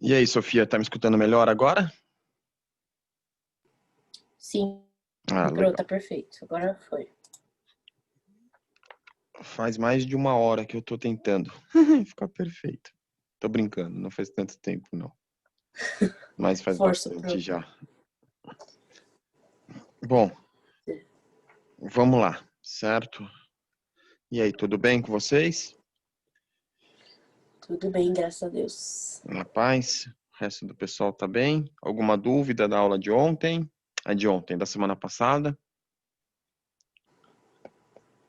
E aí, Sofia, tá me escutando melhor agora? Sim, Ah, pronto, legal. tá perfeito. Agora foi. Faz mais de uma hora que eu tô tentando. Ficar perfeito. Tô brincando, não faz tanto tempo, não. Mas faz Força, bastante pro. já. Bom, vamos lá, certo? E aí, tudo bem com vocês? Tudo bem, graças a Deus. Na paz? O resto do pessoal tá bem? Alguma dúvida da aula de ontem? A de ontem, da semana passada?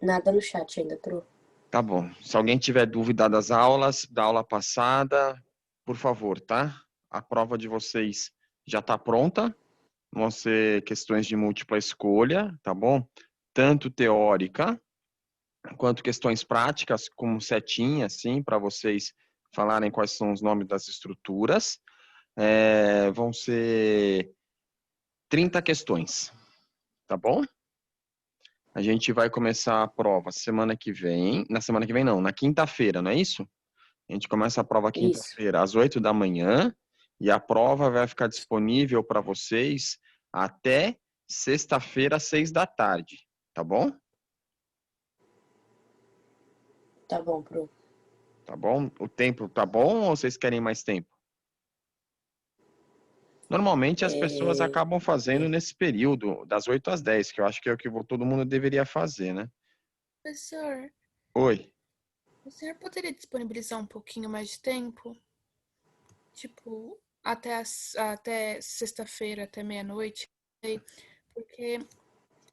Nada no chat ainda, pro. Tá bom. Se alguém tiver dúvida das aulas, da aula passada, por favor, tá? A prova de vocês já tá pronta. Vão ser questões de múltipla escolha, tá bom? Tanto teórica quanto questões práticas, como setinha, assim, para vocês falarem quais são os nomes das estruturas. Vão ser 30 questões, tá bom? A gente vai começar a prova semana que vem. Na semana que vem, não, na quinta-feira, não é isso? A gente começa a prova Isso. quinta-feira, às 8 da manhã, e a prova vai ficar disponível para vocês até sexta-feira, às 6 da tarde, tá bom? Tá bom, pro. Tá bom? O tempo tá bom ou vocês querem mais tempo? Normalmente as pessoas É... acabam fazendo nesse período, das 8 às 10, que eu acho que é o que todo mundo deveria fazer, né? Professor, Oi. o senhor poderia disponibilizar um pouquinho mais de tempo? Tipo, até sexta-feira, até meia-noite? Porque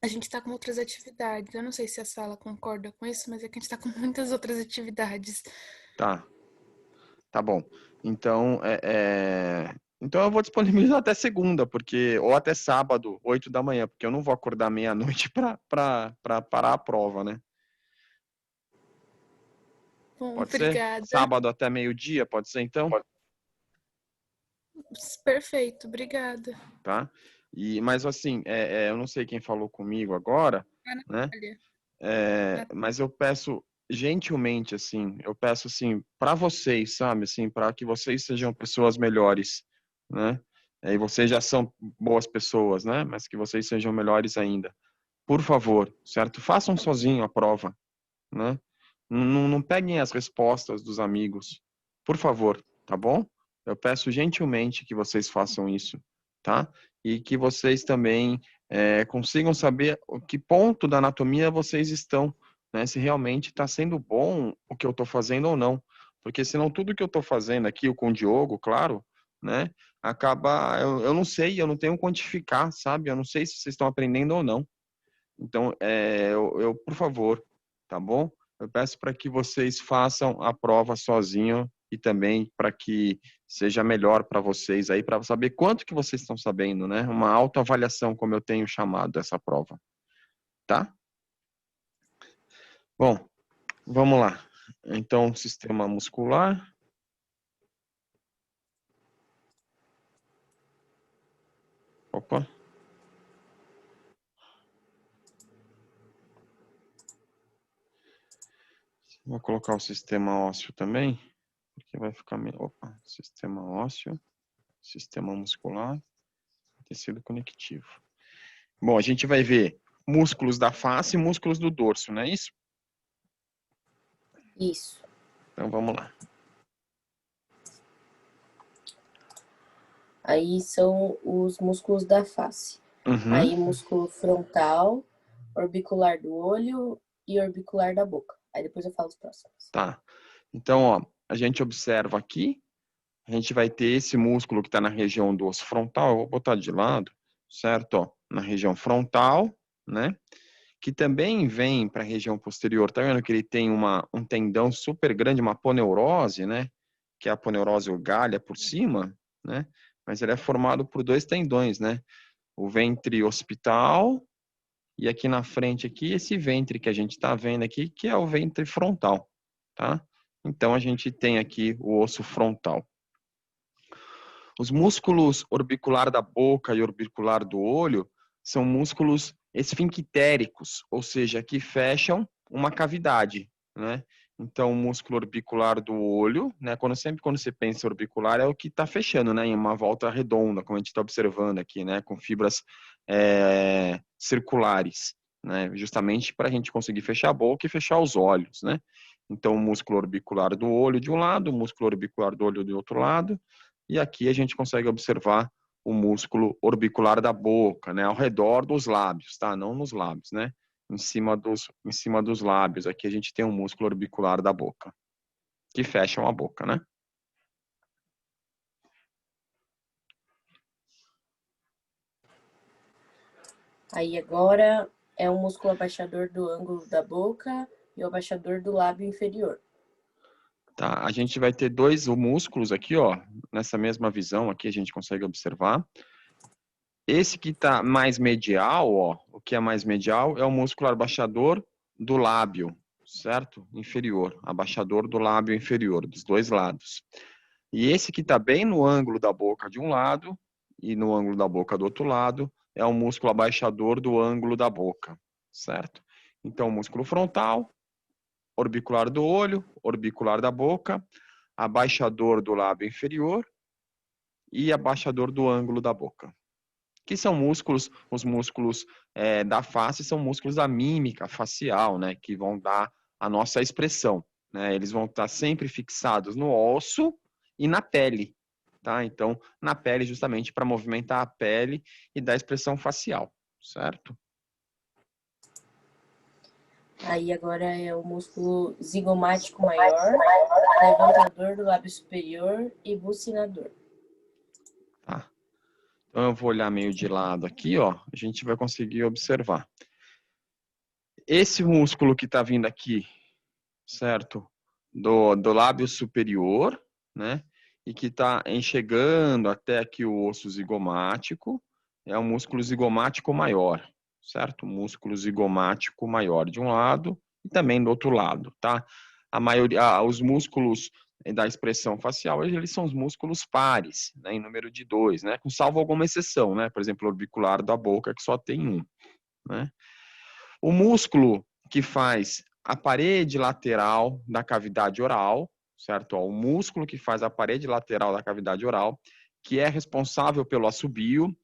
a gente tá com outras atividades. Eu não sei se a sala concorda com isso, mas é que a gente tá com muitas outras atividades. Tá, tá bom. Então, então eu vou disponibilizar até segunda, porque ou até sábado, 8 da manhã, porque eu não vou acordar meia-noite para parar a prova, né? Bom, Pode ser? obrigada. Sábado até meio-dia, pode ser então? Perfeito, obrigada. Tá? Mas assim, eu não sei quem falou comigo agora, né? Natália. Mas eu peço gentilmente, assim, eu peço assim para vocês, sabe, assim, para que vocês sejam pessoas melhores, né? E vocês já são boas pessoas, né? Mas que vocês sejam melhores ainda. Por favor, certo? Façam sozinho a prova, né? Não peguem as respostas dos amigos, por favor, tá bom? Eu peço gentilmente que vocês façam isso, tá? E que vocês também consigam saber o que ponto da anatomia vocês estão, né? Se realmente está sendo bom o que eu estou fazendo ou não. Porque senão tudo que eu estou fazendo aqui, com o Diogo, claro, né? Acaba, eu não sei, eu não tenho quantificar, sabe? Eu não sei se vocês estão aprendendo ou não. Então, por favor, tá bom? Eu peço para que vocês façam a prova sozinho e também para que seja melhor para vocês aí, para saber quanto que vocês estão sabendo, né? Uma autoavaliação, como eu tenho chamado essa prova, tá? Bom, vamos lá. Então, sistema muscular. Opa. Vou colocar o sistema ósseo também, porque vai ficar meio... Opa, sistema ósseo, sistema muscular, tecido conectivo. Bom, a gente vai ver músculos da face e músculos do dorso, não é isso? Isso. Então vamos lá. Aí são os músculos da face. Uhum, Aí músculo frontal, orbicular do olho e orbicular da boca. Aí depois eu falo os próximos. tá. Então, ó, a gente observa aqui, a gente vai ter esse músculo que está na região do osso frontal, eu vou botar de lado, certo? Ó, na região frontal, né? Que também vem para a região posterior. Tá vendo que ele tem um tendão super grande, uma aponeurose, né? Que é a aponeurose galha por cima, né? Mas ele é formado por dois tendões, né? O ventre occipital e aqui na frente aqui esse ventre que a gente está vendo aqui, que é o ventre frontal, tá? Então a gente tem aqui o osso frontal. Os músculos orbicular da boca e orbicular do olho são músculos esfinctéricos, ou seja, que fecham uma cavidade, né? Então, o músculo orbicular do olho, né? Sempre quando você pensa orbicular, é o que está fechando, né? Em uma volta redonda, como a gente está observando aqui, né? Com fibras circulares, né? Justamente para a gente conseguir fechar a boca e fechar os olhos, né? Então, o músculo orbicular do olho de um lado, o músculo orbicular do olho do outro lado, e aqui a gente consegue observar o músculo orbicular da boca, né? Ao redor dos lábios, tá? Não nos lábios, né? Em cima dos lábios. Aqui a gente tem um músculo orbicular da boca, que fecham a boca, né? Aí agora é o músculo abaixador do ângulo da boca e o abaixador do lábio inferior. Tá, a gente vai ter dois músculos aqui, ó, nessa mesma visão aqui a gente consegue observar. Esse que está mais medial, ó, o que é mais medial é o músculo abaixador do lábio, certo? Inferior, abaixador do lábio inferior, dos dois lados. E esse que está bem no ângulo da boca de um lado e no ângulo da boca do outro lado é o músculo abaixador do ângulo da boca, certo? Então, músculo frontal, orbicular do olho, orbicular da boca, abaixador do lábio inferior e abaixador do ângulo da boca. Que são músculos, os músculos da face são músculos da mímica facial, né? Que vão dar a nossa expressão, né? Eles vão estar sempre fixados no osso e na pele, tá? Então, na pele justamente para movimentar a pele e dar expressão facial, certo? Aí agora é o músculo zigomático maior, levantador do lábio superior e bucinador. Tá. Então, eu vou olhar meio de lado aqui, ó. A gente vai conseguir observar. Esse músculo que está vindo aqui, certo? Do lábio superior, né? E que está enxergando até aqui o osso zigomático, é o músculo zigomático maior, certo? Músculo zigomático maior de um lado e também do outro lado, tá? A maioria, os músculos da expressão facial, eles são os músculos pares, né, em número de 2, né? Com salvo alguma exceção, né? Por exemplo, o orbicular da boca, que só tem um, né? O músculo que faz a parede lateral da cavidade oral, certo? O músculo que faz a parede lateral da cavidade oral, que é responsável pelo assobio,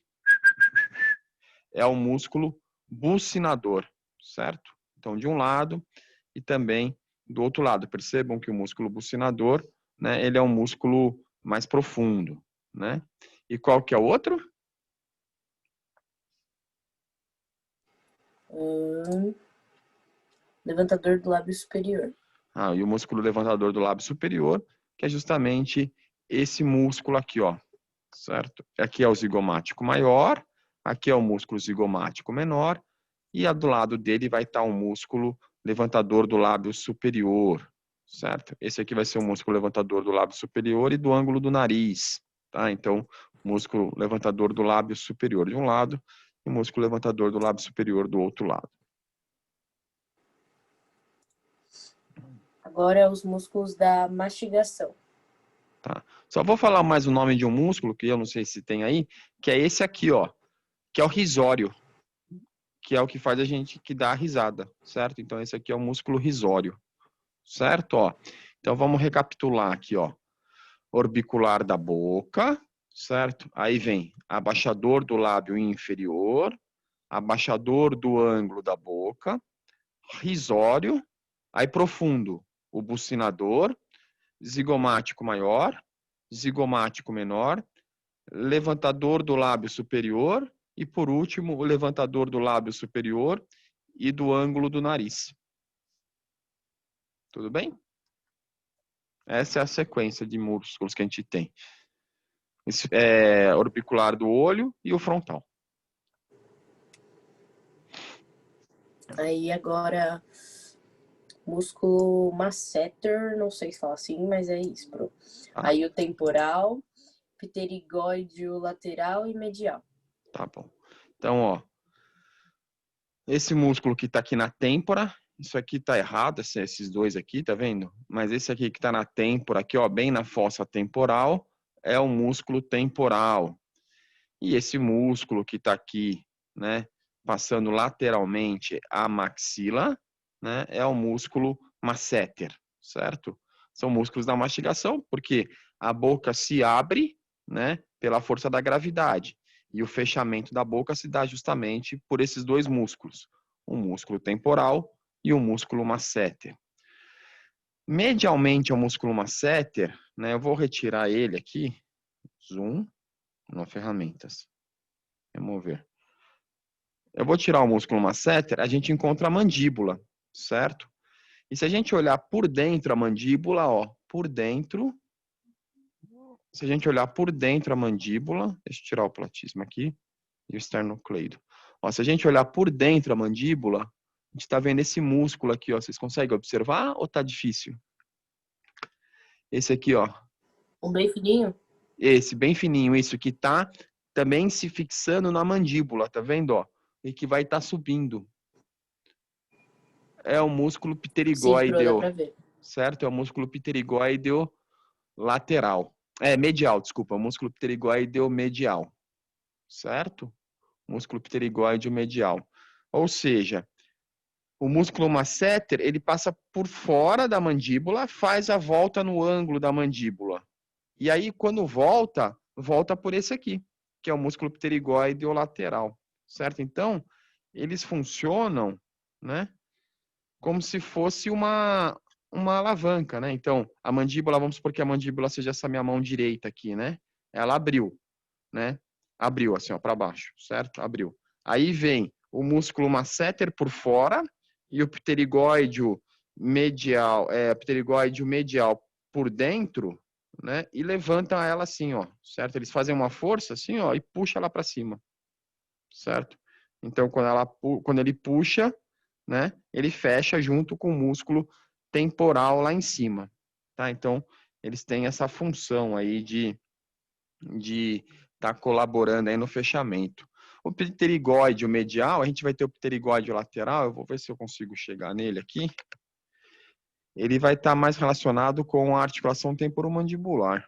é o músculo bucinador, certo? Então, de um lado e também do outro lado. Percebam que o músculo bucinador, né, ele é um músculo mais profundo, né? E qual que é o outro? Levantador do lábio superior. E o músculo levantador do lábio superior, que é justamente esse músculo aqui, ó, certo? Aqui é o zigomático maior, aqui é o músculo zigomático menor, e do lado dele vai estar o músculo levantador do lábio superior, certo? Esse aqui vai ser o músculo levantador do lábio superior e do ângulo do nariz, tá? Então, músculo levantador do lábio superior de um lado e o músculo levantador do lábio superior do outro lado. Agora os músculos da mastigação. Tá. Só vou falar mais o nome de um músculo, que eu não sei se tem aí, que é esse aqui, ó, que é o risório, que é o que faz a gente que dá a risada, certo? Então esse aqui é o músculo risório, certo? Ó. Então vamos recapitular aqui, ó. Orbicular da boca, certo? Aí vem abaixador do lábio inferior, abaixador do ângulo da boca, risório, aí profundo, o bucinador, zigomático maior, zigomático menor, levantador do lábio superior e, por último, o levantador do lábio superior e do ângulo do nariz. Tudo bem? Essa é a sequência de músculos que a gente tem. Esse é orbicular do olho e o frontal. Aí agora músculo masseter, não sei se fala assim, mas é isso, pronto. Aí o temporal, pterigóideo lateral e medial. Tá bom. Então, ó, esse músculo que tá aqui na têmpora, isso aqui tá errado, esses dois aqui, tá vendo? Mas esse aqui que tá na têmpora, aqui, ó, bem na fossa temporal, é o músculo temporal. E esse músculo que tá aqui, né, passando lateralmente a maxila, né, é o músculo masseter, certo? São músculos da mastigação, porque a boca se abre, né, pela força da gravidade. E o fechamento da boca se dá justamente por esses dois músculos, o músculo temporal e o músculo masseter. Medialmente ao músculo masseter, né, eu vou retirar ele aqui, zoom, no ferramentas, remover. Eu vou tirar o músculo masseter, a gente encontra a mandíbula, certo? E se a gente olhar por dentro a mandíbula, ó, por dentro, se a gente olhar por dentro a mandíbula, deixa eu tirar o platismo aqui, e o esternocleido. Ó, se a gente olhar por dentro a mandíbula, a gente está vendo esse músculo aqui, ó. Vocês conseguem observar ou tá difícil? Esse aqui, ó. Um bem fininho? Esse, bem fininho, isso que tá também se fixando na mandíbula, tá vendo, ó? E que vai estar subindo. É o músculo Sim, pro, dá pterigóideo, pra ver. certo? É o músculo pterigóideo lateral. Medial, desculpa, o músculo pterigóideo medial, certo? Músculo pterigóideo medial. Ou seja, o músculo masseter, ele passa por fora da mandíbula, faz a volta no ângulo da mandíbula. E aí, quando volta, volta por esse aqui, que é o músculo pterigóideo lateral, certo? Então, eles funcionam, né, como se fosse uma alavanca, né? Então, a mandíbula, vamos supor que a mandíbula seja essa minha mão direita aqui, né? Ela abriu, né? Abriu assim, ó, para baixo, certo? Abriu. Aí vem o músculo masseter por fora e o pterigóideo medial, pterigóideo medial por dentro, né? E levantam ela assim, ó, certo? Eles fazem uma força assim, ó, e puxa ela para cima, certo? Então, quando ele puxa, né? Ele fecha junto com o músculo temporal lá em cima, tá? Então, eles têm essa função aí de estar colaborando aí no fechamento. O pterigóide medial, a gente vai ter o pterigóide lateral, eu vou ver se eu consigo chegar nele aqui. Ele vai estar mais relacionado com a articulação temporomandibular.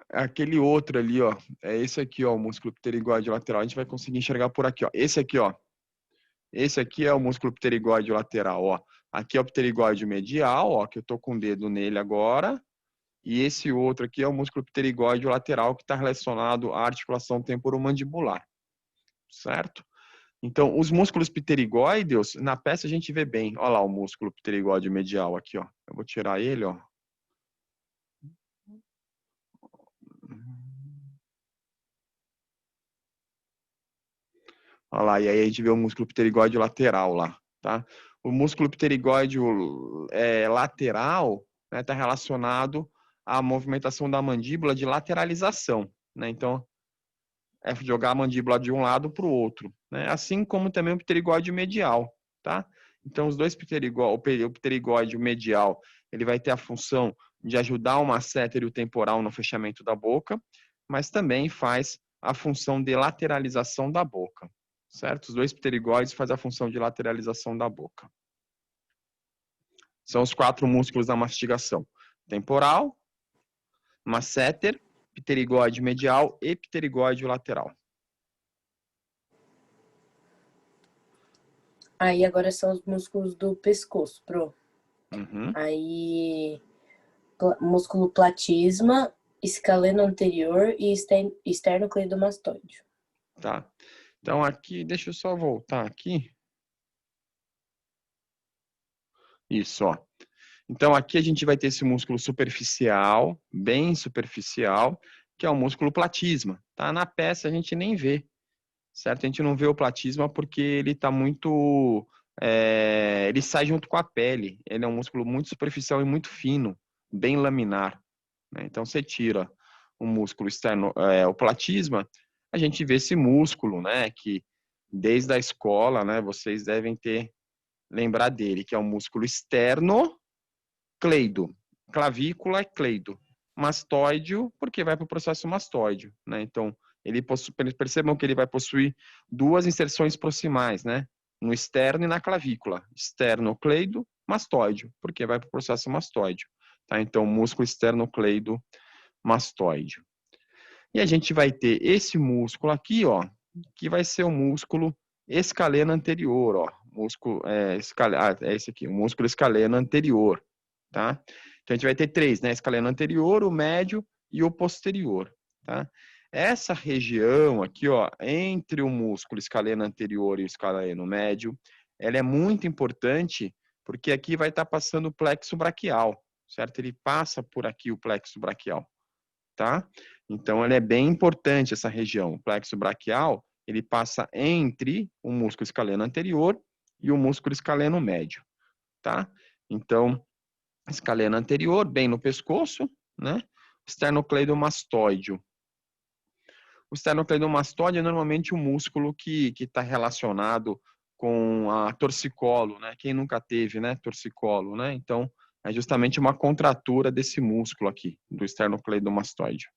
Aquele outro ali, ó, é esse aqui, ó, o músculo pterigóide lateral. A gente vai conseguir enxergar por aqui, ó. Esse aqui, ó. Esse aqui é o músculo pterigóide lateral, ó. Aqui é o pterigóide medial, ó, que eu tô com o dedo nele agora. E esse outro aqui é o músculo pterigóide lateral, que está relacionado à articulação temporomandibular, certo? Então, os músculos pterigóideos, na peça a gente vê bem. Olha lá o músculo pterigóide medial aqui, ó. Eu vou tirar ele, ó. Olha lá, e aí a gente vê o músculo pterigóide lateral lá, tá? O músculo pterigóide lateral está, né, relacionado à movimentação da mandíbula de lateralização, né? Então, é jogar a mandíbula de um lado para o outro, né? Assim como também o pterigóide medial, tá? Então, os dois o pterigóide medial, ele vai ter a função de ajudar o masseter e o temporal no fechamento da boca, mas também faz a função de lateralização da boca, certo? Os dois pterigóides fazem a função de lateralização da boca. São os 4 músculos da mastigação: temporal, masseter, pterigóide medial e pterigóide lateral. Aí agora são os músculos do pescoço, pro. Uhum. Aí, músculo platisma, escaleno anterior e esternocleidomastoide. Tá. Então aqui, deixa eu só voltar aqui. Isso, ó. Então aqui a gente vai ter esse músculo superficial, bem superficial, que é o músculo platisma, tá? Na peça a gente nem vê, certo? A gente não vê o platisma porque ele tá muito... ele sai junto com a pele. Ele é um músculo muito superficial e muito fino, bem laminar, né? Então você tira o músculo externo, o platisma, a gente vê esse músculo, né? Que desde a escola, né? Vocês devem lembrar dele, que é o músculo externo cleido. Clavícula é cleido. Mastóideo, porque vai para o processo mastóideo, né? Então, percebam que ele vai possuir 2 inserções proximais, né? No externo e na clavícula. Externocleido, mastóideo, porque vai para o processo mastóideo, tá? Então, músculo externocleido, mastóideo. E a gente vai ter esse músculo aqui, ó, que vai ser o músculo escaleno anterior, ó. Músculo, é esse aqui, o músculo escaleno anterior, tá? Então, a gente vai ter três, né? Escaleno anterior, o médio e o posterior, tá? Essa região aqui, ó, entre o músculo escaleno anterior e o escaleno médio, ela é muito importante porque aqui vai estar passando o plexo braquial, certo? Ele passa por aqui o plexo braquial, tá? Então, ela é bem importante essa região. O plexo braquial, ele passa entre o músculo escaleno anterior e o músculo escaleno médio, tá? Então, escaleno anterior, bem no pescoço, né? Esternocleidomastóide. O esternocleidomastóide é normalmente um músculo que está relacionado com a torcicolo, né? Quem nunca teve, né? Torcicolo, né? Então, é justamente uma contratura desse músculo aqui, do esternocleidomastóide.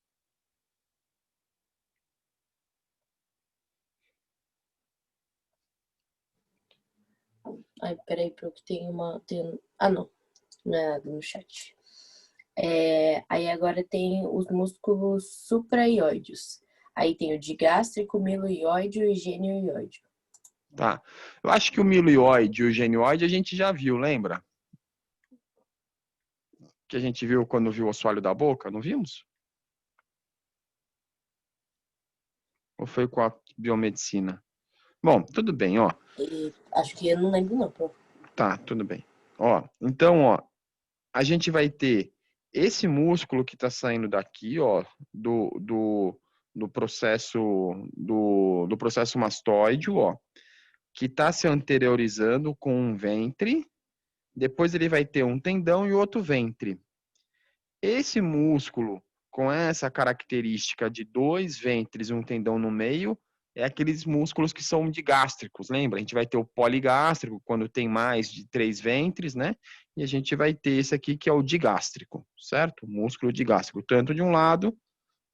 Ai, peraí, porque Ah, não. Não é nada no chat. Aí agora tem os músculos supraioides. Aí tem o digástrico, miloióide e genioide. Tá. Eu acho que o miloiode e o genioide a gente já viu, lembra? Que a gente viu quando viu o assoalho da boca, não vimos? Ou foi com a biomedicina? Bom, tudo bem, ó. Acho que eu não lembro não, pô. Tá, tudo bem. Ó, então, ó, a gente vai ter esse músculo que está saindo daqui, ó, do processo mastoide, ó, que está se anteriorizando com um ventre, depois ele vai ter um tendão e outro ventre. Esse músculo, com essa característica de dois ventres e um tendão no meio, é aqueles músculos que são digástricos, lembra? A gente vai ter o poligástrico, quando tem mais de 3 ventres, né? E a gente vai ter esse aqui, que é o digástrico, certo? O músculo digástrico, tanto de um lado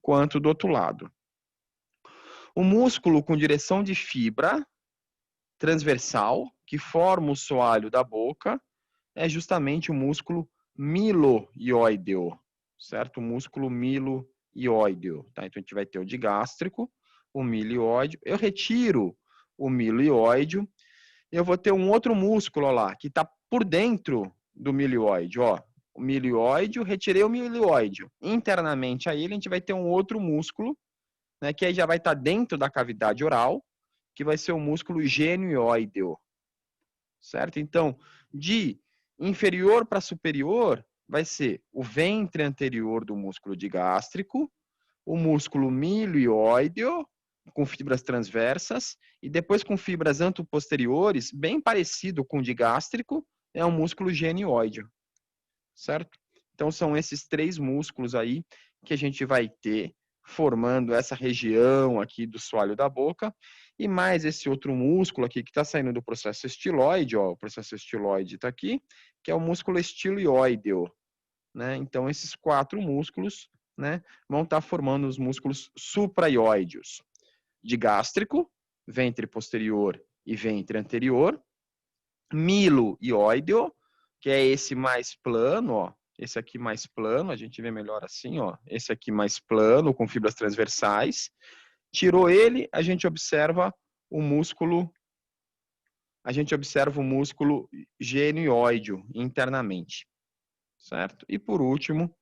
quanto do outro lado. O músculo com direção de fibra transversal, que forma o soalho da boca, é justamente o músculo miloioideo, certo? O músculo miloioideo, tá? Então, a gente vai ter o digástrico, o milioide. Eu retiro o milioide, eu vou ter um outro músculo, ó lá, que está por dentro do milioide, ó. O milioide, retirei o milioide. Internamente a ele, a gente vai ter um outro músculo, né, que aí já vai estar dentro da cavidade oral, que vai ser o músculo genioideo, certo? Então, de inferior para superior, vai ser o ventre anterior do músculo digástrico, o músculo milioideo, com fibras transversas, e depois com fibras anteposteriores, bem parecido com o digástrico, é o músculo genioide, certo? Então, são esses três músculos aí que a gente vai ter formando essa região aqui do soalho da boca, e mais esse outro músculo aqui que está saindo do processo estiloide, ó, o processo estiloide está aqui, que é o músculo estiloideo, né? Então, esses quatro músculos, né, vão estar formando os músculos supraioideos, digástrico, ventre posterior e ventre anterior, miloioideo, que é esse mais plano, ó, esse aqui mais plano, a gente vê melhor assim, ó, esse aqui mais plano, com fibras transversais. Tirou ele, a gente observa o músculo genioide internamente, certo? E por último,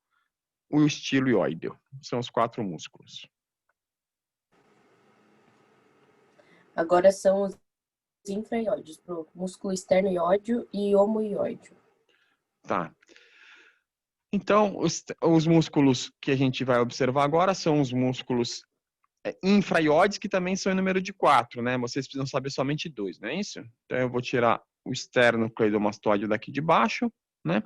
o estiloideo. São os quatro músculos. Agora são os infraioides, pro músculo externoióide e homoióide. Tá. Então, os músculos que a gente vai observar agora são os músculos infraioides, que também são em número de 4, né? Vocês precisam saber somente 2, não é isso? Então, eu vou tirar o esternocleidomastóide daqui de baixo, né?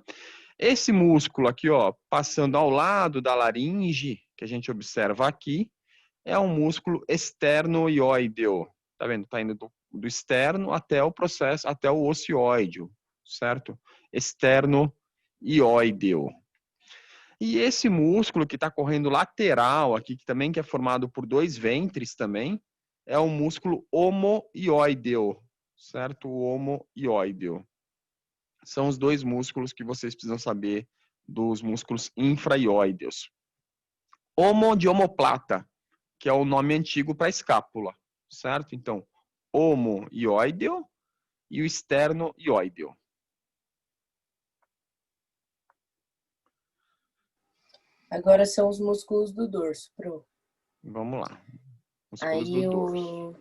Esse músculo aqui, ó, passando ao lado da laringe, que a gente observa aqui, é um músculo externoioideo. Tá vendo? Tá indo do externo até o processo, até o ocioide, certo? Externoioideo. E esse músculo que está correndo lateral aqui, que também é formado por dois ventres também, é o músculo homoioideo, certo? O homoioideo. São os dois músculos que vocês precisam saber dos músculos infraioideos. Homo de omoplata, que é o nome antigo para escápula, certo? Então, homoioideo e o externoioideo. Agora são os músculos do dorso, pro. Vamos lá. Músculos Aí do dorso. o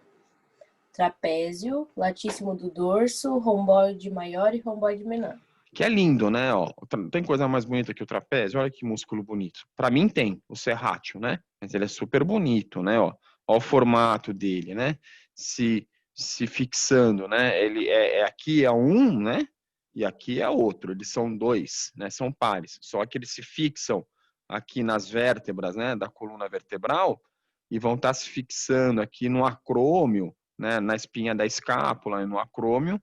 trapézio, latíssimo do dorso, romboide maior e romboide menor. Que é lindo, né? Ó, tem coisa mais bonita que o trapézio? Olha que músculo bonito. Para mim tem, o serrátil, né? Mas ele é super bonito, né? Ó o formato dele, né? Se fixando, né? Ele aqui é um, né? E aqui é outro. Eles são dois, né? São pares. Só que eles se fixam aqui nas vértebras, né? Da coluna vertebral e vão estar se fixando aqui no acrômio, né? Na espinha da escápula, no acrômio.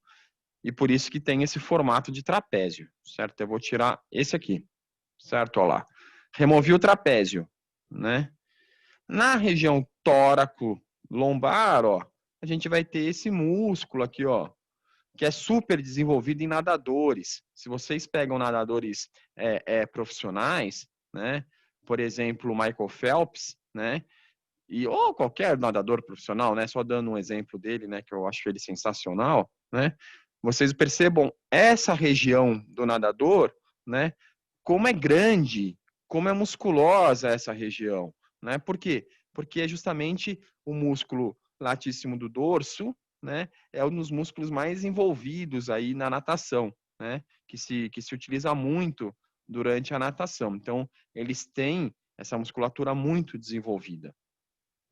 E por isso que tem esse formato de trapézio, certo? Eu vou tirar esse aqui, certo? Olha lá. Removi o trapézio, né? Na região tóraco-lombar, ó, a gente vai ter esse músculo aqui, ó, que é super desenvolvido em nadadores. Se vocês pegam nadadores profissionais, né? Por exemplo, o Michael Phelps, né? Ou qualquer nadador profissional, né? Só dando um exemplo dele, né? Que eu acho ele sensacional, né? Vocês percebam essa região do nadador, né? Como é grande, como é musculosa essa região, né? Por quê? Porque é justamente o músculo latíssimo do dorso, né? É um dos músculos mais envolvidos aí na natação, né? Que se utiliza muito durante a natação. Então, eles têm essa musculatura muito desenvolvida.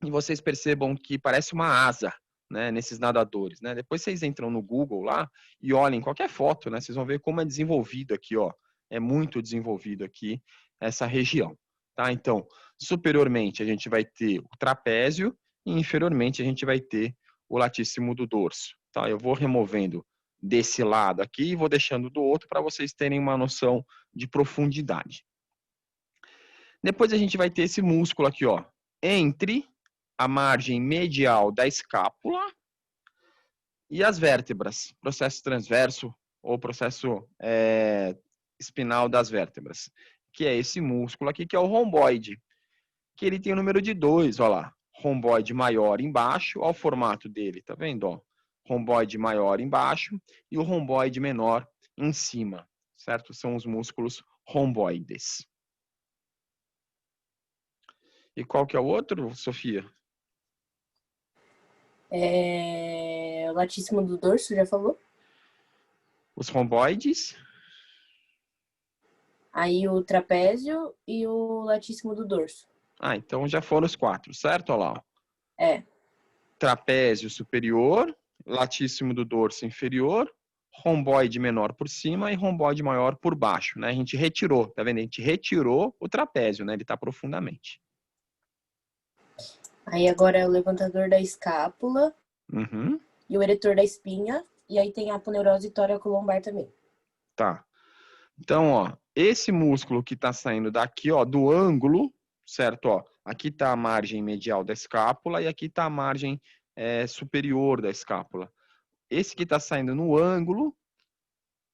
E vocês percebam que parece uma asa, né, nesses nadadores, né? Depois vocês entram no Google lá e olhem qualquer foto, né? Vocês vão ver como é desenvolvido aqui, ó. É muito desenvolvido aqui essa região, tá? Então, superiormente a gente vai ter o trapézio e inferiormente a gente vai ter o latíssimo do dorso, tá? Eu vou removendo desse lado aqui e vou deixando do outro para vocês terem uma noção de profundidade. Depois a gente vai ter esse músculo aqui, ó, entre a margem medial da escápula e as vértebras, processo transverso ou processo espinal das vértebras, que é esse músculo aqui, que é o romboide, que ele tem o número de 2, olha lá, romboide maior embaixo, olha o formato dele, tá vendo? Ó? Romboide maior embaixo e o romboide menor em cima, certo? São os músculos romboides. E qual que é o outro, Sofia? O latíssimo do dorso, já falou? Os romboides. Aí o trapézio e o latíssimo do dorso. Ah, então já foram os 4, certo? Olha lá. É. Trapézio superior, latíssimo do dorso inferior, romboide menor por cima e romboide maior por baixo, né? A gente retirou, tá vendo? A gente retirou o trapézio, né? Ele tá profundamente. Aí agora é o levantador da escápula Uhum. e o eretor da espinha. E aí tem a aponeurose tóraco-lombar também. Tá. Então, ó, esse músculo que tá saindo daqui, ó, do ângulo, certo? Ó, aqui tá a margem medial da escápula e aqui tá a margem superior da escápula. Esse que tá saindo no ângulo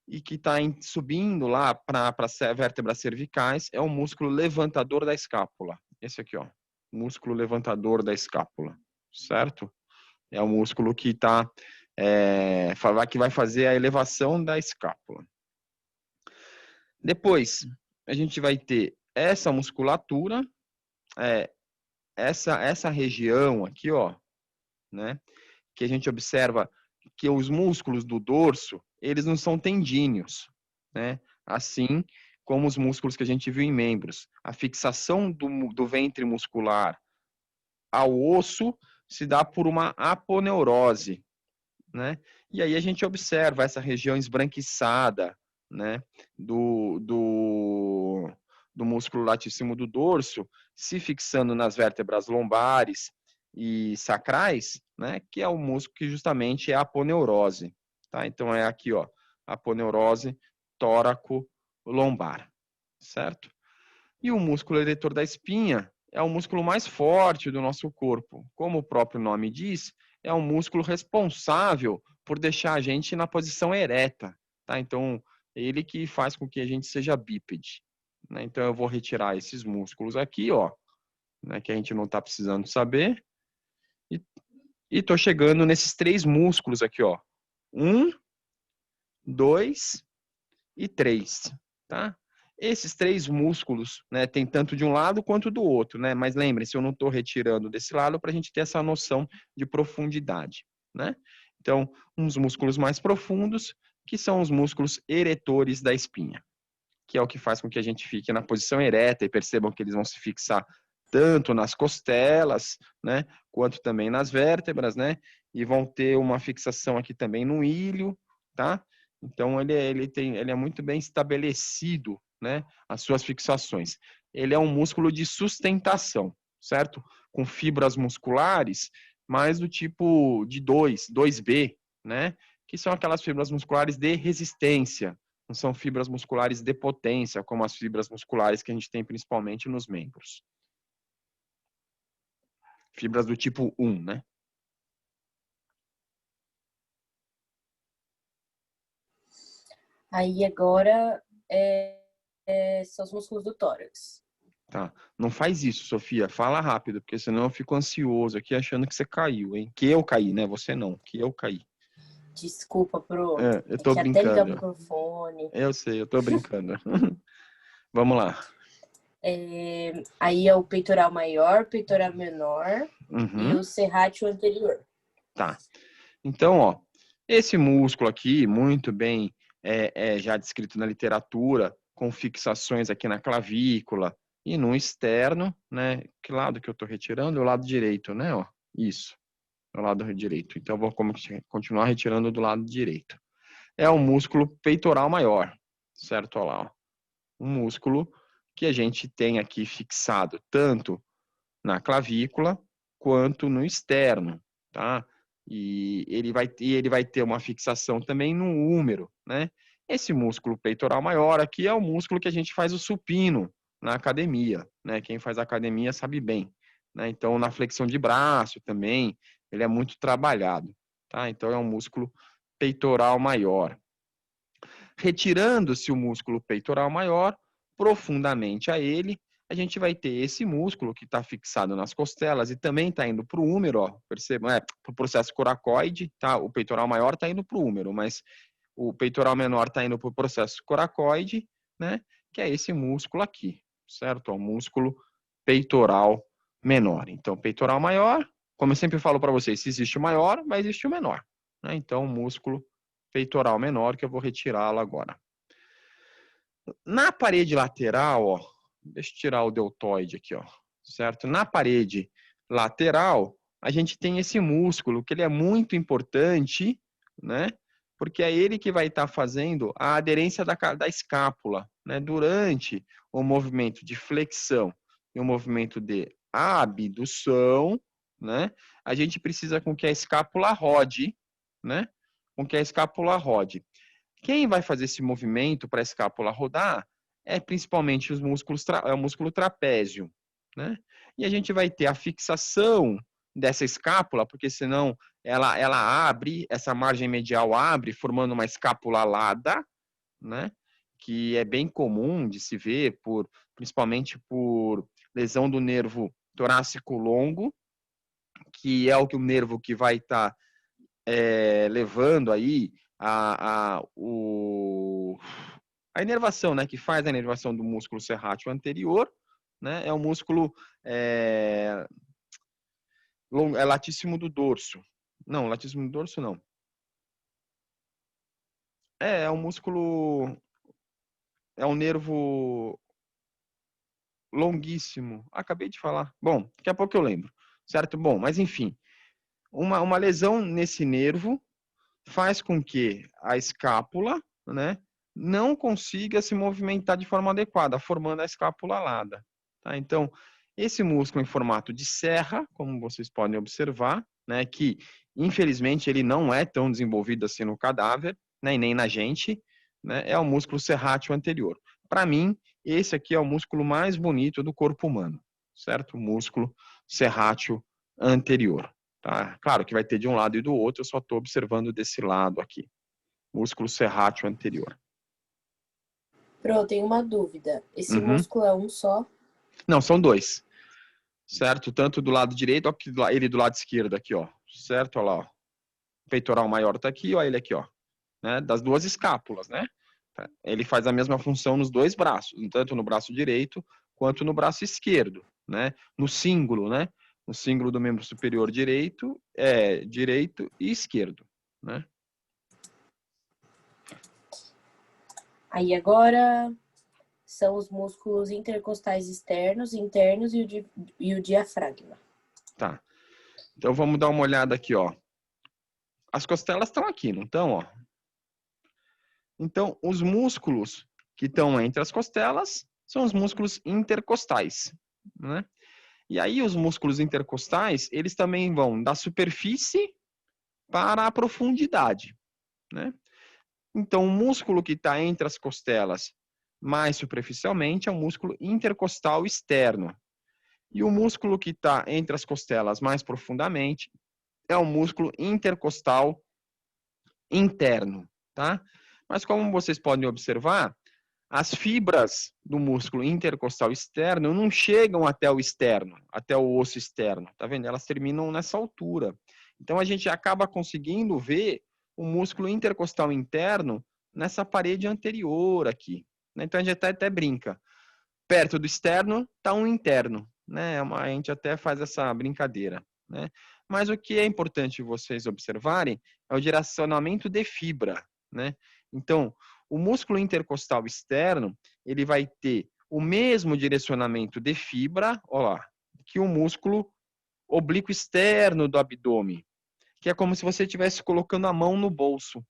e que está subindo lá para as vértebras cervicais é o músculo levantador da escápula. Esse aqui, ó, músculo levantador da escápula, certo? É o músculo que que vai fazer a elevação da escápula. Depois, a gente vai ter essa musculatura, essa região aqui, ó, né? Que a gente observa que os músculos do dorso, eles não são tendíneos, né? Assim como os músculos que a gente viu em membros. A fixação do ventre muscular ao osso se dá por uma aponeurose, né? E aí a gente observa essa região esbranquiçada, né? Do músculo latíssimo do dorso se fixando nas vértebras lombares e sacrais, né? Que é o músculo que justamente é a aponeurose, tá? Então é aqui, ó, aponeurose tóraco-lombar, certo? E o músculo eretor da espinha é o músculo mais forte do nosso corpo. Como o próprio nome diz, é um músculo responsável por deixar a gente na posição ereta, tá? Então, ele que faz com que a gente seja bípede, né? Então, eu vou retirar esses músculos aqui, ó, né, que a gente não está precisando saber. E tô chegando nesses 3 músculos aqui, ó. 1, 2 e 3, tá? Esses 3 músculos, né, tem tanto de um lado quanto do outro, né? Mas lembrem-se, eu não estou retirando desse lado para a gente ter essa noção de profundidade, né? Então, uns músculos mais profundos, que são os músculos eretores da espinha, que é o que faz com que a gente fique na posição ereta e percebam que eles vão se fixar tanto nas costelas, né, quanto também nas vértebras, né? E vão ter uma fixação aqui também no ilho, tá? Então ele é muito bem estabelecido, né, as suas fixações. Ele é um músculo de sustentação, certo? Com fibras musculares, mais do tipo de 2B, né? Que são aquelas fibras musculares de resistência, não são fibras musculares de potência, como as fibras musculares que a gente tem principalmente nos membros. Fibras do tipo 1, né? Aí agora são os músculos do tórax. Tá. Não faz isso, Sofia. Fala rápido, porque senão eu fico ansioso aqui achando que você caiu, hein? Que eu caí, né? Você não, que eu caí. Desculpa, pro. Eu É tô que até ligar o brincando. microfone. Eu sei, eu tô brincando. Vamos lá. Aí é o peitoral maior, peitoral menor e Uhum. o serrátil anterior. Tá. Então, ó, esse músculo aqui, muito bem já descrito na literatura, com fixações aqui na clavícula e no externo, né? Que lado que eu tô retirando? É o lado direito, né? Ó, isso, é o lado direito. Então, eu vou continuar retirando do lado direito. É o músculo peitoral maior, certo? Olha lá, ó. Um músculo que a gente tem aqui fixado tanto na clavícula quanto no externo, tá? E ele vai ter uma fixação também no úmero, né? Esse músculo peitoral maior aqui é o músculo que a gente faz o supino na academia, né? Quem faz academia sabe bem, né? Então, na flexão de braço também, ele é muito trabalhado, tá? Então, é um músculo peitoral maior. Retirando-se o músculo peitoral maior, profundamente a ele, a gente vai ter esse músculo que está fixado nas costelas e também está indo para o úmero, ó, percebam, para o processo coracoide, tá? O peitoral maior está indo para o úmero, mas o peitoral menor está indo para o processo coracoide, né? Que é esse músculo aqui, certo? O músculo peitoral menor. Então, peitoral maior, como eu sempre falo para vocês, se existe o maior, vai existir o menor, né? Então, o músculo peitoral menor, que eu vou retirá-lo agora. Na parede lateral, ó, deixa eu tirar o deltoide aqui, ó, certo? Na parede lateral, a gente tem esse músculo, que ele é muito importante, né? Porque é ele que vai estar fazendo a aderência da escápula, né? Durante o movimento de flexão e o movimento de abdução, né? A gente precisa com que a escápula rode, né? Com que a escápula rode. Quem vai fazer esse movimento para a escápula rodar é principalmente os músculos, o músculo trapézio, né? E a gente vai ter a fixação dessa escápula, porque senão ela abre, essa margem medial abre, formando uma escápula alada, né? Que é bem comum de se ver, principalmente por lesão do nervo torácico longo, que é o nervo que vai estar levando aí a inervação, né, que faz a inervação do músculo serrátil anterior, né, é o músculo latíssimo do dorso. Não, latíssimo do dorso não. É um músculo, é um nervo longuíssimo. Acabei de falar. Bom, daqui a pouco eu lembro, certo? Bom, mas enfim, uma lesão nesse nervo faz com que a escápula, né, não consiga se movimentar de forma adequada, formando a escápula alada. Tá? Então, esse músculo em formato de serra, como vocês podem observar, né, que infelizmente ele não é tão desenvolvido assim no cadáver, né, e nem na gente, né, é o músculo serrátil anterior. Para mim, esse aqui é o músculo mais bonito do corpo humano, certo? O músculo serrátil anterior. Tá? Claro que vai ter de um lado e do outro, eu só estou observando desse lado aqui. Músculo serrátil anterior. Pro, tem uma dúvida. Esse Uhum. músculo é um só? Não, são 2. certo? Tanto do lado direito, ó, que ele do lado esquerdo aqui, ó, certo? Olha lá, ó. O peitoral maior tá aqui, ó, ele aqui, ó, né? Das duas escápulas, né? Ele faz a mesma função nos dois braços, tanto no braço direito quanto no braço esquerdo, né? No símbolo, né? No símbolo do membro superior direito é direito e esquerdo, né? Aí agora são os músculos intercostais externos, internos e o diafragma. Tá. Então vamos dar uma olhada aqui, ó. As costelas estão aqui, não estão, ó? Então, os músculos que estão entre as costelas são os músculos intercostais, né? E aí os músculos intercostais, eles também vão da superfície para a profundidade, né? Então, o músculo que está entre as costelas mais superficialmente é o músculo intercostal externo. E o músculo que está entre as costelas mais profundamente é o músculo intercostal interno, tá? Mas como vocês podem observar, as fibras do músculo intercostal externo não chegam até o externo, até o osso externo, tá vendo? Elas terminam nessa altura. Então a gente acaba conseguindo ver o músculo intercostal interno nessa parede anterior aqui, né? Então a gente até brinca. Perto do externo está um interno, né? A gente até faz essa brincadeira, né? Mas o que é importante vocês observarem é o direcionamento de fibra, né? Então, o músculo intercostal externo, ele vai ter o mesmo direcionamento de fibra, ó lá, que o músculo oblíquo externo do abdômen, que é como se você estivesse colocando a mão no bolso.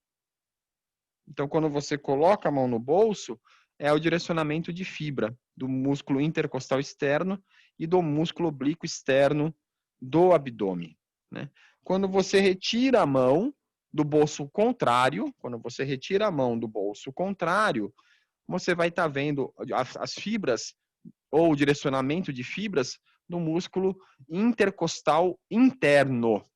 Então, quando você coloca a mão no bolso, é o direcionamento de fibra do músculo intercostal externo e do músculo oblíquo externo do abdômen, né? Quando você retira a mão do bolso contrário, você vai estar vendo as fibras ou o direcionamento de fibras do músculo intercostal interno,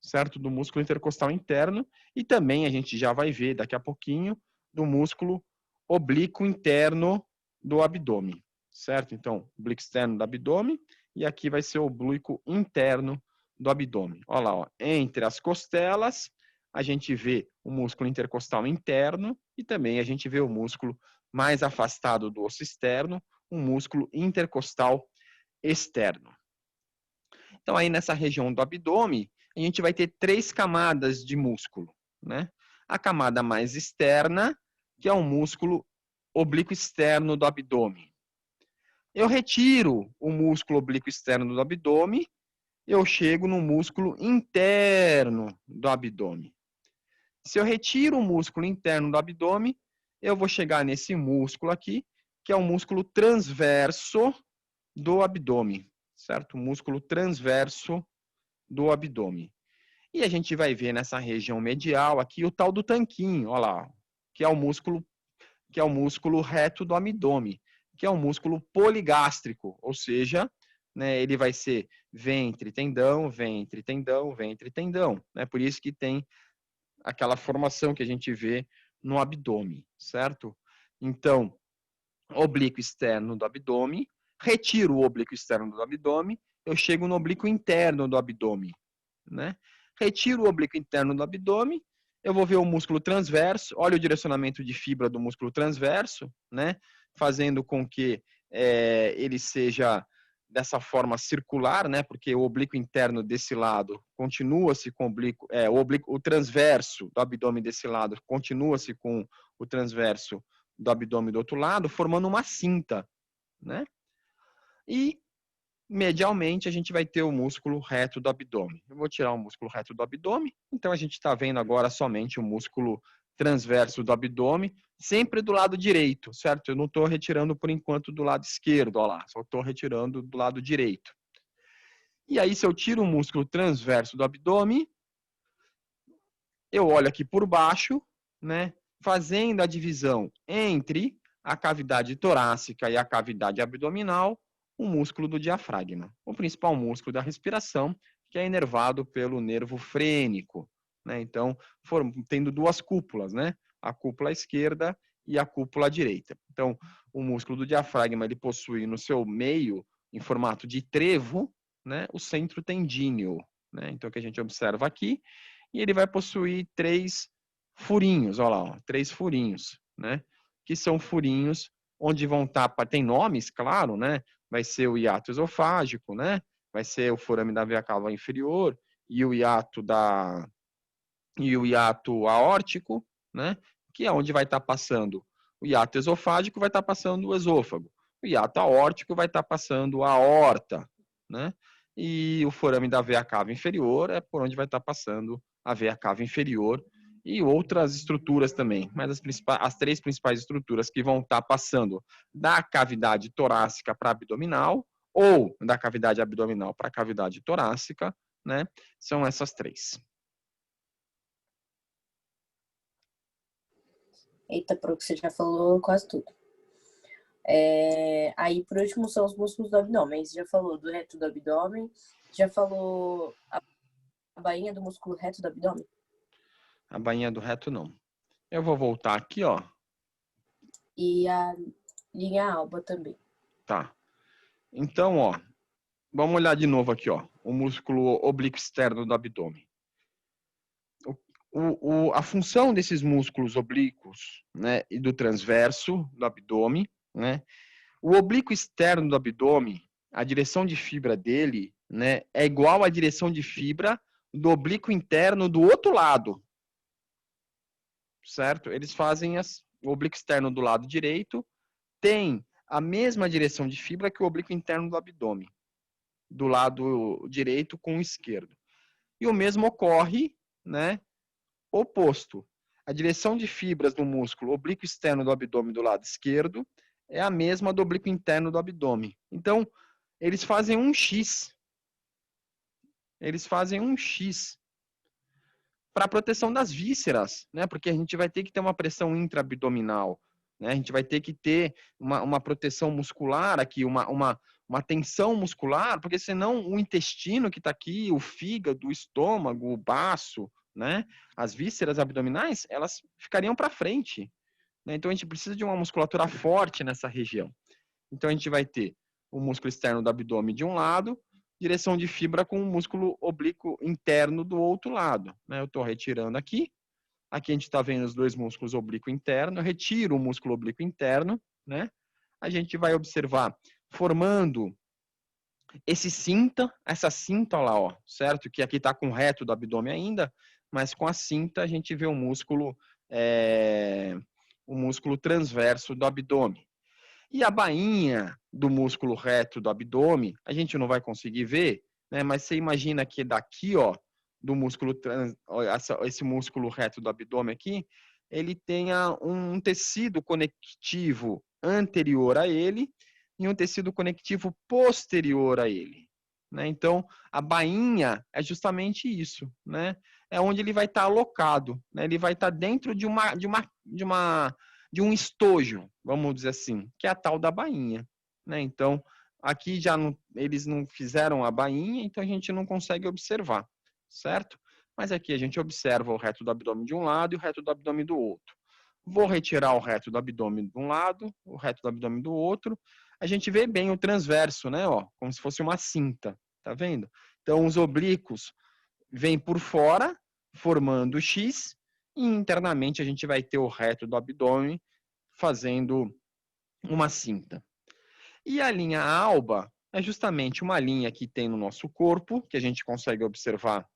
certo? Do músculo intercostal interno, e também a gente já vai ver daqui a pouquinho do músculo oblíquo interno do abdômen, certo? Então, oblíquo externo do abdômen, e aqui vai ser o oblíquo interno do abdômen. Olha lá, ó, entre as costelas, a gente vê o músculo intercostal interno e também a gente vê o músculo mais afastado do osso externo, um músculo intercostal externo. Então, aí nessa região do abdômen, a gente vai ter 3 camadas de músculo, né? A camada mais externa, que é o músculo oblíquo externo do abdômen. Eu retiro o músculo oblíquo externo do abdômen, eu chego no músculo interno do abdômen. Se eu retiro o músculo interno do abdômen, eu vou chegar nesse músculo aqui, que é o músculo transverso do abdômen, certo? O músculo transverso do abdômen. E a gente vai ver nessa região medial aqui o tal do tanquinho, olha lá, que é o músculo reto do abdômen, que é um músculo poligástrico, ou seja, né, ele vai ser ventre, tendão, ventre, tendão, ventre, tendão, né? Por isso que tem aquela formação que a gente vê no abdômen, certo? Então, oblíquo externo do abdômen, retiro o oblíquo externo do abdômen, eu chego no oblíquo interno do abdômen, né? Retiro o oblíquo interno do abdômen, eu vou ver o músculo transverso, olha o direcionamento de fibra do músculo transverso, né? Fazendo com que ele seja dessa forma circular, né? Porque o oblíquo interno desse lado continua-se com o transverso do abdômen desse lado continua-se com o transverso do abdômen do outro lado, formando uma cinta, né? E medialmente a gente vai ter o músculo reto do abdômen. Eu vou tirar o músculo reto do abdômen, então a gente está vendo agora somente o músculo transverso do abdômen, sempre do lado direito, certo? Eu não estou retirando por enquanto do lado esquerdo, olha lá, só estou retirando do lado direito. E aí, se eu tiro o músculo transverso do abdômen, eu olho aqui por baixo, né? Fazendo a divisão entre a cavidade torácica e a cavidade abdominal, o músculo do diafragma, o principal músculo da respiração, que é inervado pelo nervo frênico, né? Então, tendo duas cúpulas, né? A cúpula esquerda e a cúpula direita. Então, o músculo do diafragma, ele possui no seu meio, em formato de trevo, né, o centro tendíneo, né? Então, o que a gente observa aqui, e ele vai possuir 3 furinhos, olha lá, ó, 3 furinhos, né? Que são furinhos onde vão estar, tem nomes, claro, né? Vai ser o hiato esofágico, né? Vai ser o forame da veia cava inferior e o hiato aórtico, né? Que é onde vai estar passando o hiato esofágico, vai estar passando o esôfago. O hiato aórtico vai estar passando a aorta, né? E o forame da veia cava inferior é por onde vai estar passando a veia cava inferior e outras estruturas também, mas as 3 principais estruturas que vão estar passando da cavidade torácica para abdominal ou da cavidade abdominal para a cavidade torácica, né? São essas 3. Eita, pro que você já falou quase tudo. Aí, por último, são os músculos do abdômen. Você já falou do reto do abdômen, já falou a bainha do músculo reto do abdômen? A bainha do reto, não. Eu vou voltar aqui, ó. E a linha alba também. Tá. Então, ó, vamos olhar de novo aqui, ó. O músculo oblíquo externo do abdômen. A função desses músculos oblíquos, né, e do transverso do abdômen, né? O oblíquo externo do abdômen, a direção de fibra dele, né, é igual à direção de fibra do oblíquo interno do outro lado. Certo? Eles fazem o oblíquo externo do lado direito tem a mesma direção de fibra que o oblíquo interno do abdômen, do lado direito com o esquerdo. E o mesmo ocorre, né, oposto. A direção de fibras do músculo oblíquo externo do abdômen do lado esquerdo é a mesma do oblíquo interno do abdômen. Então, eles fazem um X. Eles fazem um X para proteção das vísceras, né? Porque a gente vai ter que ter uma pressão intraabdominal, né? A gente vai ter que ter uma proteção muscular aqui, uma tensão muscular, porque senão o intestino que está aqui, o fígado, o estômago, o baço, né? As vísceras abdominais, elas ficariam para frente, né? Então a gente precisa de uma musculatura forte nessa região. Então a gente vai ter o músculo externo do abdômen de um lado, direção de fibra com o músculo oblíquo interno do outro lado, né? Eu estou retirando aqui. Aqui a gente está vendo os 2 músculos oblíquo interno. Eu retiro o músculo oblíquo interno, né? A gente vai observar formando esse cinta, essa cinta lá, ó, certo? Que aqui está com o reto do abdômen ainda, mas com a cinta a gente vê o músculo transverso do abdômen. E a bainha do músculo reto do abdômen, a gente não vai conseguir ver, né? Mas você imagina que daqui, ó, do músculo esse músculo reto do abdômen aqui, ele tenha um tecido conectivo anterior a ele e um tecido conectivo posterior a ele, né? Então, a bainha é justamente isso, né? É onde ele vai estar alocado, né? Ele vai estar dentro de um estojo, vamos dizer assim, que é a tal da bainha, né? Então, aqui eles não fizeram a bainha, então a gente não consegue observar, certo? Mas aqui a gente observa o reto do abdômen de um lado e o reto do abdômen do outro. Vou retirar o reto do abdômen de um lado, o reto do abdômen do outro. A gente vê bem o transverso, né? Ó, como se fosse uma cinta, tá vendo? Então, os oblíquos vêm por fora, formando o X, e internamente a gente vai ter o reto do abdômen fazendo uma cinta. E a linha alba é justamente uma linha que tem no nosso corpo, que a gente consegue observar,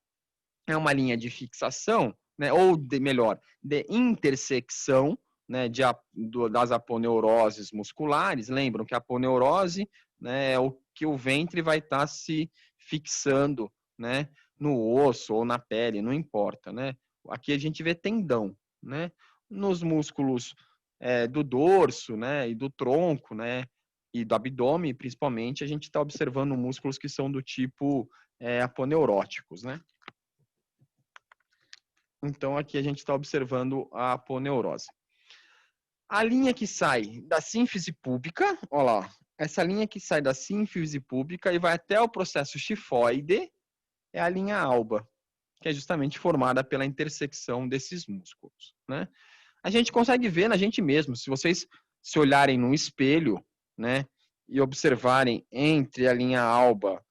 é uma linha de fixação, né, ou melhor, de intersecção, né, das aponeuroses musculares. Lembram que a aponeurose, né, é o que o ventre vai estar se fixando, né, no osso ou na pele, não importa, né? Aqui a gente vê tendão, né? Nos músculos do dorso, né, e do tronco, né, e do abdômen, principalmente, a gente está observando músculos que são do tipo aponeuróticos, né? Então, aqui a gente está observando a aponeurose. A linha que sai da sínfise púbica, olha lá, essa linha que sai da sínfise púbica e vai até o processo tifoide é a linha alba, que é justamente formada pela intersecção desses músculos, né? A gente consegue ver na gente mesmo, se vocês se olharem no espelho, né, e observarem entre a linha alba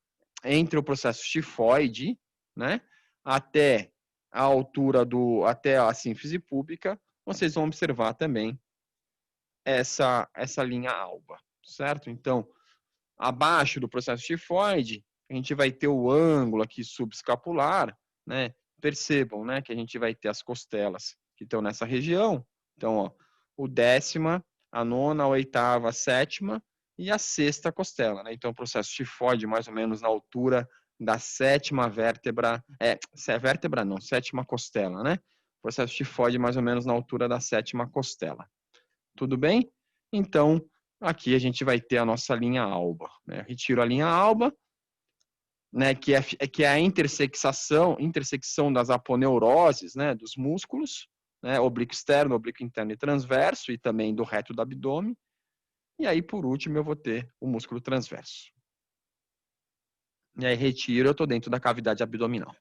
entre o processo tifoide, né, até a altura até a sínfise púbica, vocês vão observar também essa linha alba, certo? Então, abaixo do processo tifoide, a gente vai ter o ângulo aqui subescapular, né? Percebam, né, que a gente vai ter as costelas que estão nessa região. Então, ó, o 10ª, a 9ª, a 8ª, a 7ª e a 6ª costela, né? Então, o processo tifoide mais ou menos na altura da 7ª vértebra, vértebra não, 7ª costela, né? O processo tifoide mais ou menos na altura da 7ª costela. Tudo bem? Então, aqui a gente vai ter a nossa linha alba, né? Retiro a linha alba, né, que é a intersecção das aponeuroses, né, dos músculos, né, oblíquo externo, oblíquo interno e transverso, e também do reto do abdômen. E aí, por último, eu vou ter o músculo transverso. E aí, retiro, eu estou dentro da cavidade abdominal.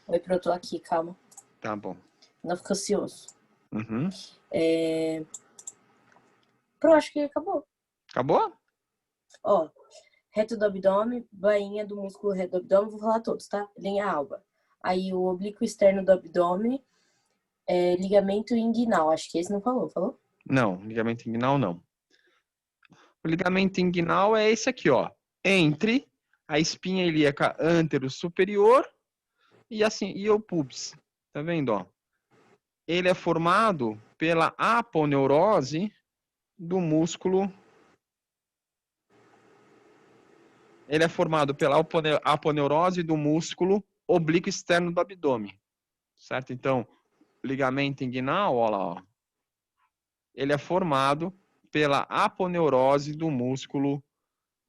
Oi, Pro, eu tô aqui, calma. Tá bom. Não fica ansioso. Uhum. Pro, acho que acabou. Acabou? Ó, reto do abdômen, bainha do músculo reto do abdômen, vou falar todos, tá? Linha alba. Aí o oblíquo externo do abdômen, ligamento inguinal. Acho que esse não falou, falou? Não, ligamento inguinal não. O ligamento inguinal é esse aqui, ó. Entre a espinha ilíaca antero superior e o pubis. Tá vendo, ó? Ele é formado pela aponeurose do músculo. Ele é formado pela aponeurose do músculo oblíquo externo do abdômen. Certo? Então, ligamento inguinal, ó lá, ó. Ele é formado pela aponeurose do músculo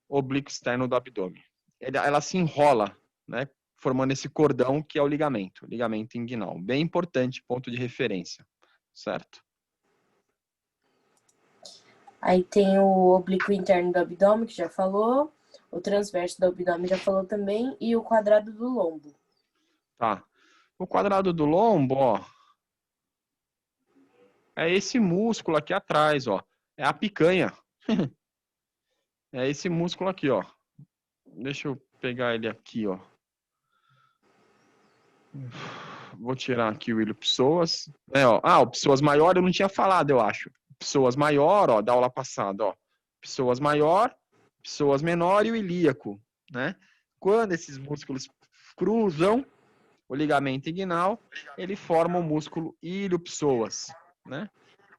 oblíquo externo do abdômen. Ela se enrola, né, formando esse cordão que é o ligamento inguinal. Bem importante, ponto de referência, certo? Aí tem o oblíquo interno do abdômen, que já falou. O transverso do abdômen já falou também. E o quadrado do lombo. Tá. O quadrado do lombo, ó, é esse músculo aqui atrás, ó. É a picanha. É esse músculo aqui, ó. Deixa eu pegar ele aqui, ó. Vou tirar aqui o ilho psoas. Ó. O psoas maior eu não tinha falado, eu acho. Psoas maior, ó, da aula passada, ó. Psoas maior, psoas menor e o ilíaco, né? Quando esses músculos cruzam o ligamento inguinal, ele forma o músculo ilho psoas, né?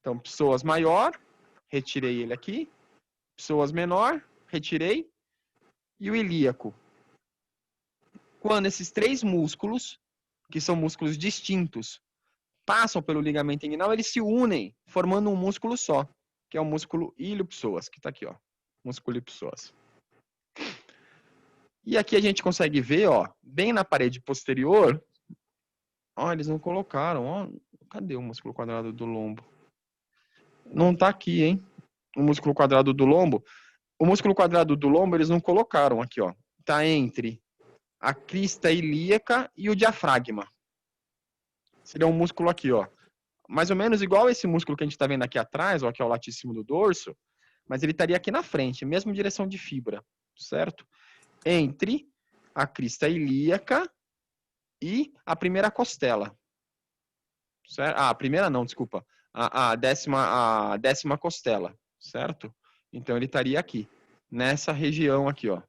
Então, psoas maior, retirei ele aqui. Psoas menor, retirei. E o ilíaco. Quando esses três músculos, que são músculos distintos, passam pelo ligamento inguinal, eles se unem, formando um músculo só, que é o músculo ilho-psoas, que está aqui, ó. Músculo ilho-psoas. E aqui a gente consegue ver, ó, bem na parede posterior, ó, eles não colocaram, ó, cadê o músculo quadrado do lombo? Não está aqui, hein? O músculo quadrado do lombo. O músculo quadrado do lombo eles não colocaram aqui, ó. Está entre a crista ilíaca e o diafragma. Seria um músculo aqui, ó. Mais ou menos igual esse músculo que a gente está vendo aqui atrás, ó, que é o latíssimo do dorso, mas ele estaria aqui na frente, mesma direção de fibra, certo? Entre a crista ilíaca e a primeira costela. Certo? Ah, a primeira não, desculpa. A décima costela, certo? Então ele estaria aqui, nessa região aqui, ó.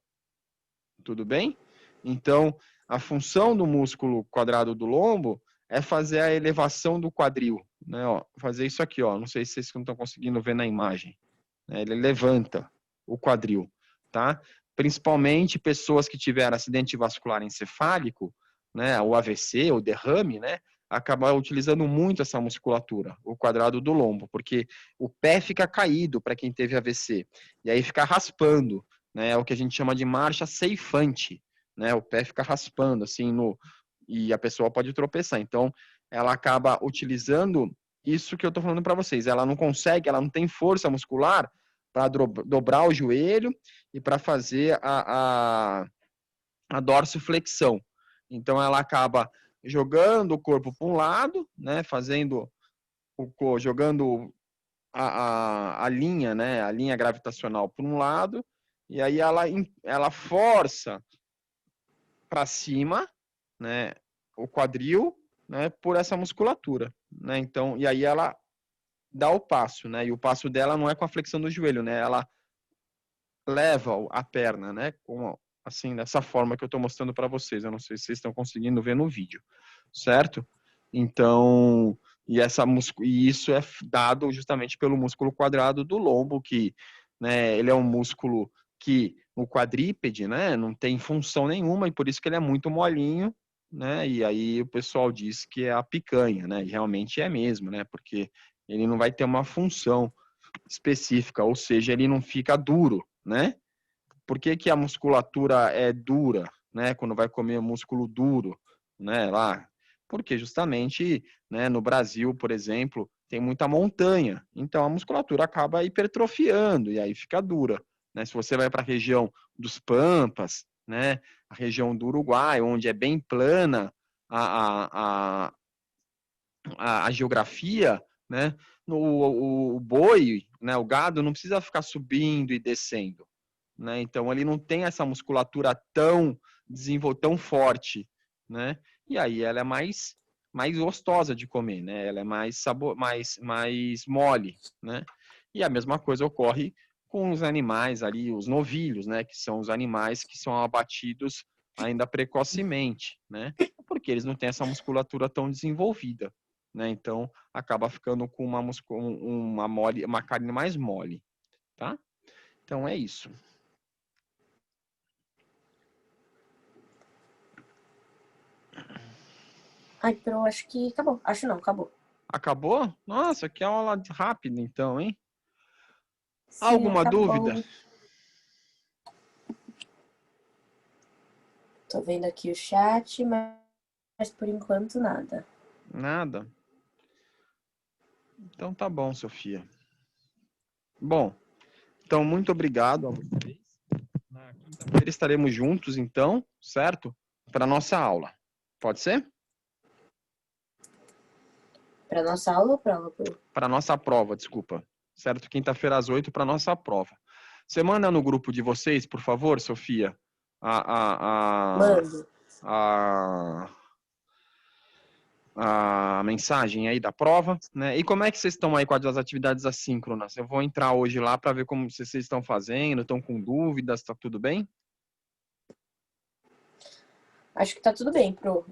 Tudo bem? Então, a função do músculo quadrado do lombo é fazer a elevação do quadril, né? Ó, fazer isso aqui, ó. Não sei se vocês não estão conseguindo ver na imagem. Ele levanta o quadril, tá? Principalmente pessoas que tiveram acidente vascular encefálico, né? O AVC, o derrame, né? Acabam utilizando muito essa musculatura, o quadrado do lombo, porque o pé fica caído para quem teve AVC, e aí fica raspando, né? É o que a gente chama de marcha ceifante, né? O pé fica raspando, assim, e a pessoa pode tropeçar. Então, ela acaba utilizando isso que eu estou falando para vocês. Ela não consegue, ela não tem força muscular para dobrar o joelho e para fazer a dorsiflexão. Então, ela acaba jogando o corpo para um lado, né? Fazendo jogando a linha, né? A linha gravitacional por um lado, e aí ela força para cima, né? O quadril, né? Por essa musculatura, né? Então, e aí ela dá o passo, né? E o passo dela não é com a flexão do joelho, né? Ela leva a perna, né? Assim, dessa forma que eu estou mostrando para vocês. Eu não sei se vocês estão conseguindo ver no vídeo, certo? Então, e isso é dado justamente pelo músculo quadrado do lombo, que, né, ele é um músculo que o quadrípede, né, não tem função nenhuma e por isso que ele é muito molinho, né? E aí o pessoal diz que é a picanha, né? E realmente é mesmo, né? Porque ele não vai ter uma função específica, ou seja, ele não fica duro, né? Por que que a musculatura é dura, né? Quando vai comer músculo duro, né? Lá, porque justamente, né? No Brasil, por exemplo, tem muita montanha, então a musculatura acaba hipertrofiando e aí fica dura, né? Se você vai para a região dos Pampas, né? A região do Uruguai, onde é bem plana a geografia, né? O boi, né? O gado não precisa ficar subindo e descendo, né? Então ele não tem essa musculatura tão tão forte, né? E aí ela é mais gostosa de comer, né? Ela é mais mole, né? E a mesma coisa ocorre com os animais ali, os novilhos, né? Que são os animais que são abatidos ainda precocemente, né? Porque eles não têm essa musculatura tão desenvolvida, né? Então acaba ficando com uma carne mais mole, tá? Então é isso. Ai, Pro, acho que acabou. Acho não, acabou. Acabou? Nossa, que aula rápida então, hein? Sim, Alguma dúvida? acabou. Tô vendo aqui o chat, mas por enquanto nada. Nada? Então tá bom, Sofia. Bom, então muito obrigado a vocês. Na quinta-feira estaremos juntos, então, certo? Para nossa aula. Pode ser? Pra nossa aula ou pra aula, Pro? Para nossa prova, desculpa. Certo? Quinta-feira às 8 para nossa prova. Você manda no grupo de vocês, por favor, Sofia, Mando. a mensagem aí da prova, né? E como é que vocês estão aí com as atividades assíncronas? Eu vou entrar hoje lá para ver como vocês estão fazendo, estão com dúvidas, tá tudo bem? Acho que tá tudo bem, Pro.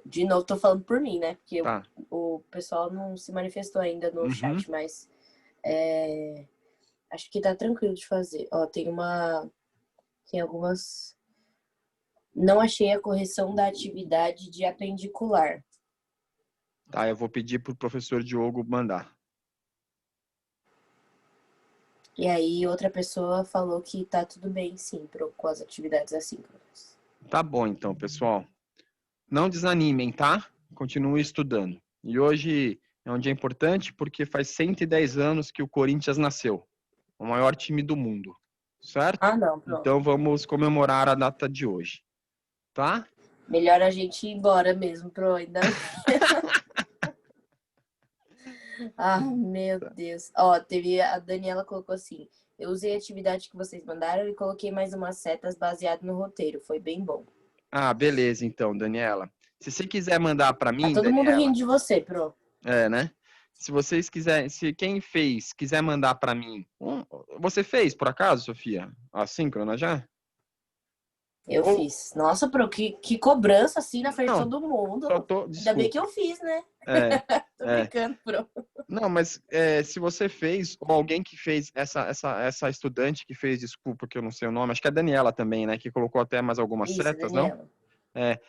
De novo, tô falando por mim, né? Porque Tá. o pessoal não se manifestou ainda no chat, mas acho que tá tranquilo de fazer. Ó, tem algumas. Não achei a correção da atividade de apendicular. Tá, eu vou pedir pro professor Diogo mandar. E aí, outra pessoa falou que tá tudo bem, sim, com as atividades assíncronas. Tá bom, então, pessoal. Não desanimem, tá? Continuem estudando. E hoje é um dia importante porque faz 110 anos que o Corinthians nasceu, o maior time do mundo, certo? Ah, não, pronto. Então vamos comemorar a data de hoje, tá? Melhor a gente ir embora mesmo, Pro, ainda. Ah, meu Deus. Ó, a Daniela colocou assim: eu usei a atividade que vocês mandaram e coloquei mais umas setas baseado no roteiro. Foi bem bom. Ah, beleza, então, Daniela. Se você quiser mandar para Tá mim, todo mundo Daniela, rindo de você, Pro. né? Se vocês quiserem, se quem fez quiser mandar para mim, você fez por acaso, Sofia? A síncrona já? Eu Ou fiz. Nossa, Pro, que cobrança assim na frente de não? todo mundo. Só tô, Ainda bem que desculpa. eu fiz, né? É, Tô é. brincando, Pro. Não, mas se você fez, ou alguém que fez, essa estudante que fez, desculpa que eu não sei o nome, acho que é a Daniela também, né? Que colocou até mais algumas Isso, setas, não? Daniela.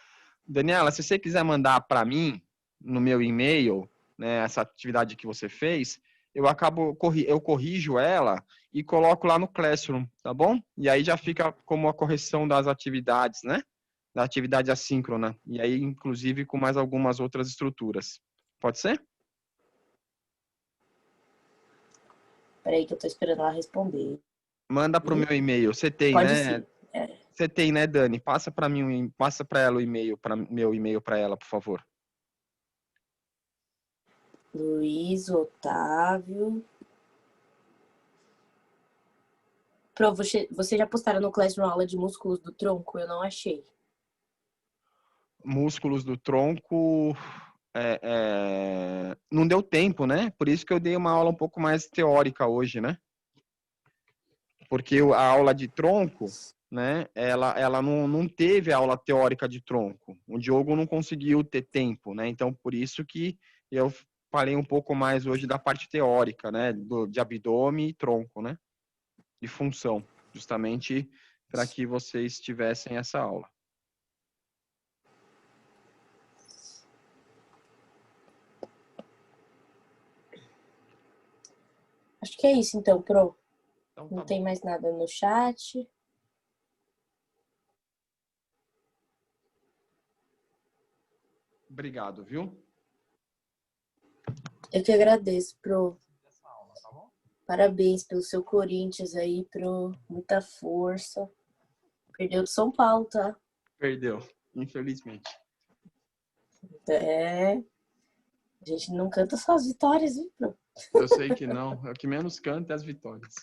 Daniela, se você quiser mandar para mim, no meu e-mail, né, essa atividade que você fez, eu corrijo ela e coloco lá no Classroom, tá bom? E aí já fica como a correção das atividades, né? Da atividade assíncrona. E aí, inclusive, com mais algumas outras estruturas. Pode ser? Peraí que eu tô esperando ela responder. Manda pro meu e-mail. Você tem, Pode né? sim. É. Você tem, né, Dani? Passa para mim, passa para ela o e-mail, para meu e-mail para ela, por favor. Luiz Otávio. Pro, você já postaram no Classroom aula de músculos do tronco? Eu não achei. Músculos do tronco, não deu tempo, né? Por isso que eu dei uma aula um pouco mais teórica hoje, né? Porque a aula de tronco, né? Ela não teve aula teórica de tronco. O Diogo não conseguiu ter tempo, né? Então, por isso que eu falei um pouco mais hoje da parte teórica, né? De abdômen e tronco, né? De função, justamente para que vocês tivessem essa aula. Acho que é isso, então, Pro. Então, tá Não tem bom. mais nada no chat. Obrigado, viu? Eu que agradeço, Pro. Essa aula, tá bom? Parabéns pelo seu Corinthians aí, Pro. Muita força. Perdeu do São Paulo, tá? Perdeu, infelizmente. É. A gente não canta só as vitórias, hein, Pro? Eu sei que não. É o que menos canta é as vitórias.